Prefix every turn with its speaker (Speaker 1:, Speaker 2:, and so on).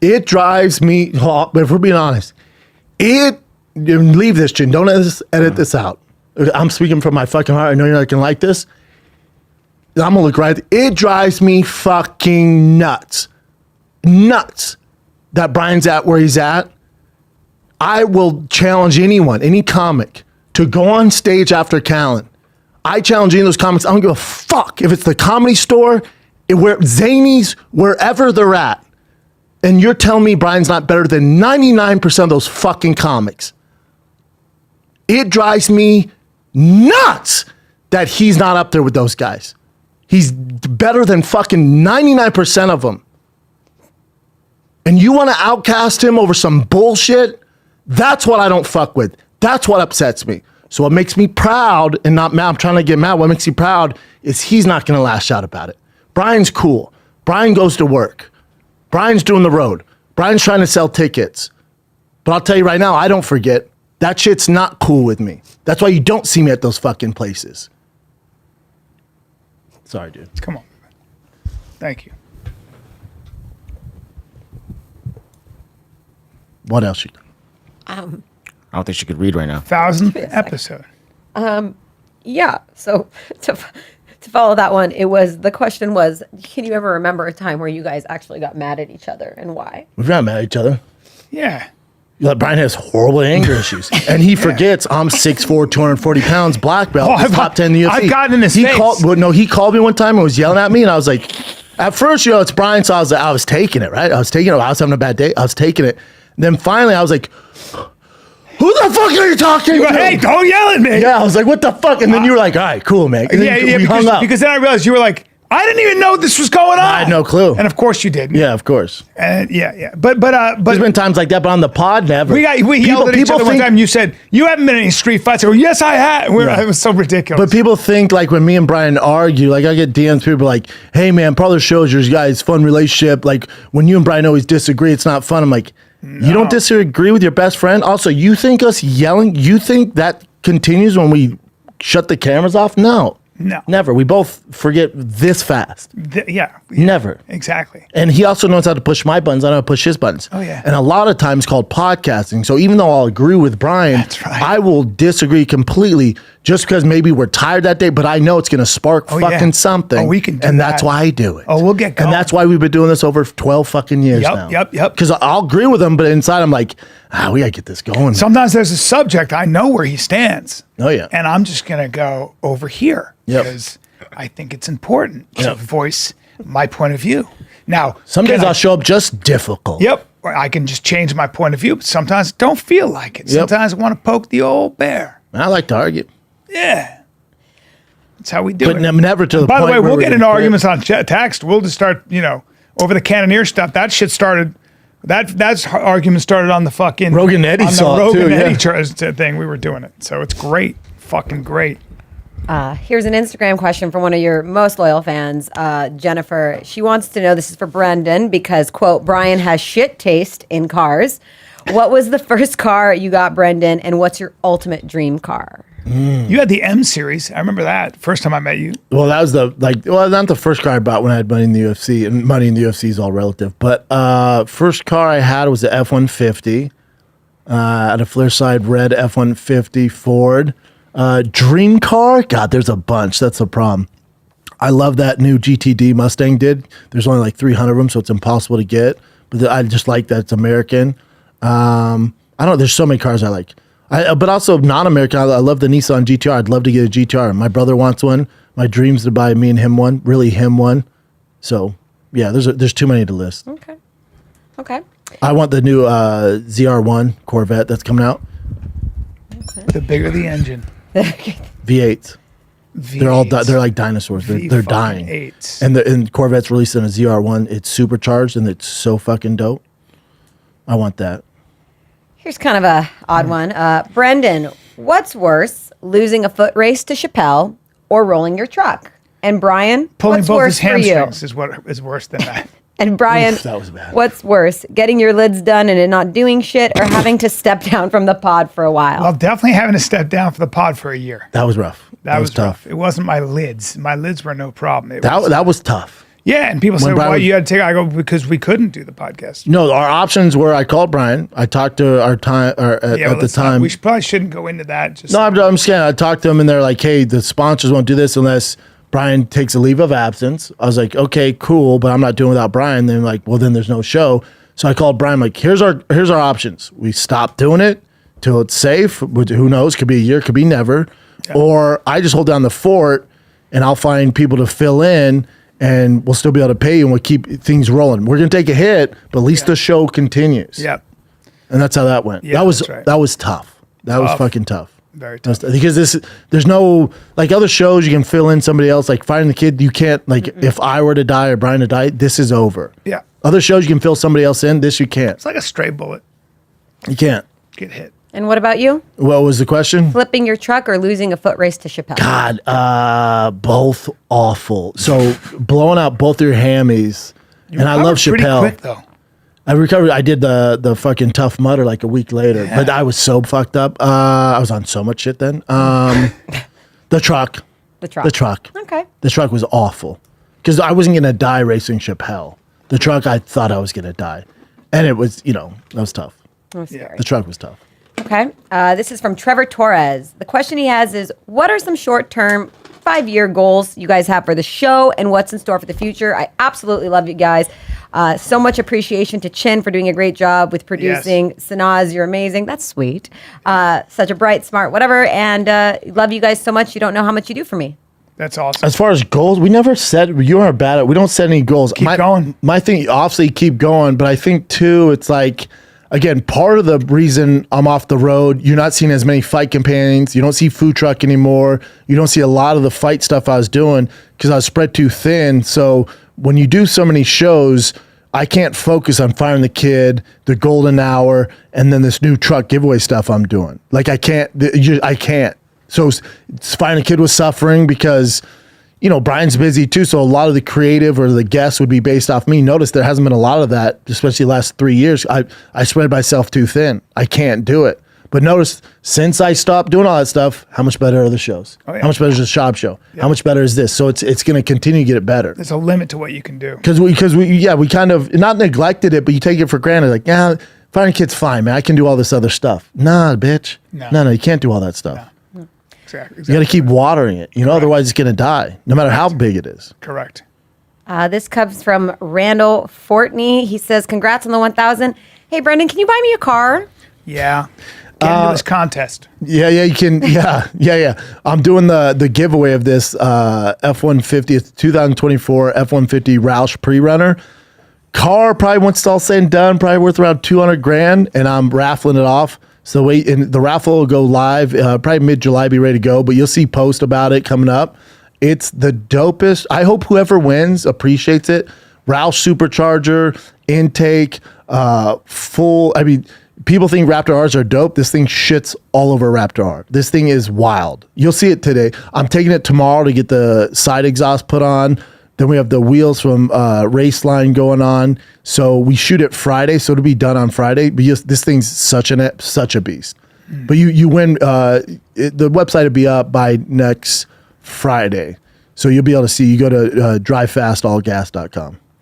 Speaker 1: It drives me, if we're being honest, leave this, Jen. Don't edit this out. I'm speaking from my fucking heart. I know you're not going to like this. I'm going to look right. It drives me fucking nuts. Nuts that Bryan's at where he's at. I will challenge anyone, any comic, to go on stage after Callen. I challenge any of those comics. I don't give a fuck if it's the Comedy Store, where Zany's, wherever they're at. And you're telling me Bryan's not better than 99% of those fucking comics. It drives me nuts that he's not up there with those guys. He's better than fucking 99% of them. And you want to outcast him over some bullshit? That's what I don't fuck with. That's what upsets me. So what makes me proud, and not mad, I'm trying to get mad, what makes me proud is he's not going to lash out about it. Bryan's cool. Bryan goes to work. Bryan's doing the road. Bryan's trying to sell tickets. But I'll tell you right now, I don't forget. That shit's not cool with me. That's why you don't see me at those fucking places. Sorry, dude.
Speaker 2: Come on. Thank you.
Speaker 1: What else you done?
Speaker 3: I don't think she could read right now.
Speaker 2: 1,000th episode.
Speaker 4: Yeah. So to follow that one, the question was, can you ever remember a time where you guys actually got mad at each other and why?
Speaker 1: We've not mad at each other.
Speaker 2: Yeah.
Speaker 1: Bryan has horrible anger issues. And he forgets I'm 6'4", 240 pounds, black belt, top 10 in the UFC.
Speaker 2: I've gotten in his face.
Speaker 1: He called me one time and was yelling at me, and I was like, at first, it's Bryan, so I was taking it, right? I was taking it. I was having a bad day. I was taking it. And then finally, I was like, who the fuck are you talking to?
Speaker 2: Hey, don't yell at me.
Speaker 1: Yeah, I was like, what the fuck? And then you were like, all right, cool, man. And then we hung up.
Speaker 2: Because then I realized you were like, I didn't even know this was going on.
Speaker 1: I had no clue.
Speaker 2: And of course you did.
Speaker 1: Yeah, of course.
Speaker 2: And yeah. But
Speaker 1: there's been times like that, but on the pod, never.
Speaker 2: We yelled at each other one time. And you said, you haven't been in any street fights. I go, yes, I have. It was so ridiculous.
Speaker 1: But people think like when me and Bryan argue, like I get DMs, people like, hey man, probably shows your guys' fun relationship. Like when you and Bryan always disagree, it's not fun. I'm like, no. You don't disagree with your best friend? Also, you think us yelling, you think that continues when we shut the cameras off? No. Never. We both forget this fast.
Speaker 2: Yeah.
Speaker 1: Never.
Speaker 2: Exactly.
Speaker 1: And he also knows how to push my buttons. I know how to push his buttons.
Speaker 2: Oh, yeah.
Speaker 1: And a lot of times called podcasting. So even though I'll agree with Bryan,
Speaker 2: that's right.
Speaker 1: I will disagree completely just because maybe we're tired that day, but I know it's going to spark fucking something.
Speaker 2: Oh, we can do
Speaker 1: and
Speaker 2: that.
Speaker 1: that's why I do it.
Speaker 2: Oh, we'll get going.
Speaker 1: And that's why we've been doing this over 12 fucking years now.
Speaker 2: Yep.
Speaker 1: Because I'll agree with him, but inside I'm like, we got to get this going.
Speaker 2: Sometimes there's a subject, I know where he stands.
Speaker 1: Oh, yeah.
Speaker 2: And I'm just going to go over here. Because I think it's important to voice my point of view. Now,
Speaker 1: sometimes I'll show up just difficult.
Speaker 2: Yep. Or I can just change my point of view, but sometimes I don't feel like it. Sometimes I want to poke the old bear.
Speaker 1: I like to argue.
Speaker 2: Yeah. That's how we do it.
Speaker 1: But never to the point.
Speaker 2: By the way, we'll get into arguments on text. We'll just start, over the Cannoneer stuff. That shit started. That's argument started on the fucking
Speaker 1: Rogan Eddie saw it too.
Speaker 2: Eddie thing. We were doing it, so it's great, fucking great.
Speaker 4: Here's an Instagram question from one of your most loyal fans, Jennifer. She wants to know, this is for Brendan, because, quote, Bryan has shit taste in cars. What was the first car you got, Brendan, and what's your ultimate dream car?
Speaker 2: You had the M series. I remember that first time I met you.
Speaker 1: Well, that was not the first car I bought when I had money in the UFC, and money in the UFC is all relative. But first car I had was the F-150, at a Flearside red F-150 Ford. Dream car? God, there's a bunch. That's the problem. I love that new GTD Mustang did. There's only like 300 of them, so it's impossible to get. But I just like that it's American. There's so many cars I like. But also non-American. I love the Nissan GTR. I'd love to get a GTR. My brother wants one. My dream's to buy me and him one. Really him one. So yeah, there's too many to list.
Speaker 4: Okay.
Speaker 1: I want the new ZR1 Corvette that's coming out.
Speaker 4: Okay.
Speaker 2: The bigger the engine.
Speaker 1: V8s. They're like dinosaurs. They're dying.
Speaker 2: V8s.
Speaker 1: And Corvette's releasing a ZR1. It's supercharged and it's so fucking dope. I want that.
Speaker 4: Here's kind of a odd one. Brendan, what's worse, losing a foot race to Chappelle or rolling your truck? And Bryan,
Speaker 2: pulling
Speaker 4: what's
Speaker 2: both
Speaker 4: worse
Speaker 2: his
Speaker 4: for you?
Speaker 2: hamstrings is what is worse than that.
Speaker 4: And Bryan,
Speaker 1: that was bad.
Speaker 4: What's worse, getting your lids done and it not doing shit, or having to step down from the pod for a while?
Speaker 2: Well, definitely having to step down for the pod for a year.
Speaker 1: That was rough.
Speaker 2: That was tough. It wasn't my lids. My lids were no problem.
Speaker 1: That was tough.
Speaker 2: Yeah, and people say,
Speaker 1: When Bryan
Speaker 2: why
Speaker 1: was-
Speaker 2: you had to take? I go, because we couldn't do the podcast.
Speaker 1: No, our options were I called Bryan. I talked to our time or at the
Speaker 2: let's not-
Speaker 1: time.
Speaker 2: we probably shouldn't go into that. Just
Speaker 1: No, I'm scared. I talked to them and they're like, hey, the sponsors won't do this unless Bryan takes a leave of absence. I was like, okay, cool, but I'm not doing without Bryan. They're like, well, then there's no show. So I called Bryan, like, here's our options. We stop doing it till it's safe. Which, who knows? Could be a year, could be never.
Speaker 2: Yeah.
Speaker 1: Or I just hold down the fort and I'll find people to fill in and we'll still be able to pay you and we'll keep things rolling. We're gonna take a hit, but at least the show continues.
Speaker 2: yeah,
Speaker 1: And that's how that went.
Speaker 2: Yeah,
Speaker 1: that was
Speaker 2: that's right.
Speaker 1: that was tough. That was
Speaker 2: Tough.
Speaker 1: fucking tough.
Speaker 2: very tough.
Speaker 1: Because there's no, like other shows you can fill in somebody else, like Finding the Kid, you can't, like if I were to die or Bryan to die, this is over.
Speaker 2: Yeah,
Speaker 1: Other shows you can fill somebody else in, this you can't.
Speaker 2: it's like a stray bullet.
Speaker 1: You can't.
Speaker 2: Get hit.
Speaker 4: And what about you?
Speaker 1: What was the question?
Speaker 4: Flipping your truck or losing a foot race to Chappelle?
Speaker 1: God, both awful. So blowing out both your hammies. And I love
Speaker 2: Pretty
Speaker 1: Chappelle.
Speaker 2: quick though.
Speaker 1: I recovered. I did the fucking Tough Mudder like a week later, but I was so fucked up. I was on so much shit then. The truck.
Speaker 4: The truck.
Speaker 1: The truck.
Speaker 4: Okay.
Speaker 1: The truck was awful because I wasn't gonna die racing Chappelle. The truck, I thought I was gonna die, and it was, that was tough.
Speaker 4: That was scary.
Speaker 1: The truck was tough.
Speaker 4: Okay. This is from Trevor Torres. The question he has is, what are some short-term 5-year goals you guys have for the show and what's in store for the future? I absolutely love you guys. So much appreciation to Chin for doing a great job with producing. Sanaz, you're amazing. That's sweet. Such a bright, smart, whatever. And love you guys so much. You don't know how much you do for me.
Speaker 2: That's awesome.
Speaker 1: As far as goals, we never said you are bad at. We don't set any goals.
Speaker 2: Keep going.
Speaker 1: My thing, obviously, keep going. But I think too, it's like, again, part of the reason I'm off the road, you're not seeing as many fight companions. You don't see food truck anymore. You don't see a lot of the fight stuff I was doing because I was spread too thin. So when you do so many shows, I can't focus on Firing the Kid, the Golden Hour, and then this new truck giveaway stuff I'm doing. Like I can't. I can't. So Firing the Kid was suffering because, Bryan's busy too. So a lot of the creative or the guests would be based off me. Notice there hasn't been a lot of that, especially the last 3 years. I spread myself too thin. I can't do it. But notice since I stopped doing all that stuff, how much better are the shows?
Speaker 2: Oh, yeah.
Speaker 1: How much better is the Schaub show? How much better is this? So it's going to continue to get it better.
Speaker 2: There's a limit to what you can do.
Speaker 1: Because we kind of not neglected it, but you take it for granted. Like, yeah, Firing the Kid's fine, man. I can do all this other stuff. Nah, bitch.
Speaker 2: No.
Speaker 1: No, you can't do all that stuff.
Speaker 2: Exactly.
Speaker 1: You got to keep watering it, otherwise it's going to die, no matter how big it is.
Speaker 2: Correct.
Speaker 4: This comes from Randall Fortney. He says, congrats on the 1,000. Hey, Brendan, can you buy me a car?
Speaker 2: Yeah. Get into this contest.
Speaker 1: Yeah, you can. Yeah. I'm doing the giveaway of this F-150, it's 2024 F-150 Roush pre-runner. Car probably once it's all said and done, probably worth around $200,000, and I'm raffling it off. So the raffle will go live probably mid-July, be ready to go. But you'll see post about it coming up. It's the dopest. I hope whoever wins appreciates it. Roush supercharger, intake, full. I mean, people think Raptor R's are dope. This thing shits all over Raptor R. This thing is wild. You'll see it today. I'm taking it tomorrow to get the side exhaust put on. Then we have the wheels from Race Line going on. So we shoot it Friday, so it'll be done on Friday. But this thing's such a beast. But you win. The website will be up by next Friday. So you'll be able to see. You go to drivefastallgas.com.